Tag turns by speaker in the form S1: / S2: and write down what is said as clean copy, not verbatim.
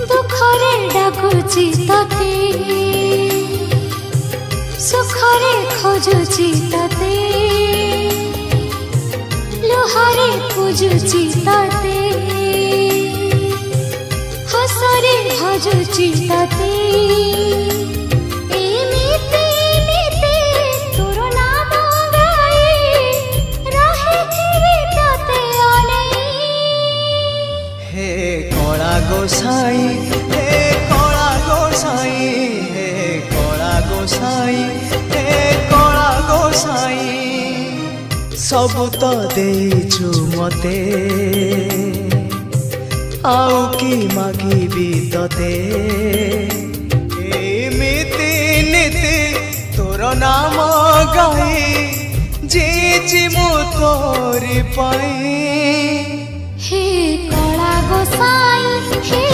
S1: दुखरे डाकुची तते सुखरे खोजुची तते लुहारे पूजुची तते हसरे भजुची तते एमिति नीति तोर नाम गाई रहिथिबि तते अनेई।
S2: हे कला गोसाई हे कला गोसाई हे कला गोसाई हे कला गोसाई सबु तो देइछु मते आउ की मागिबी तते एमिति नीति तोर नाम गाई जीची मु तोरी पाई।
S1: हे कला गोसाई हे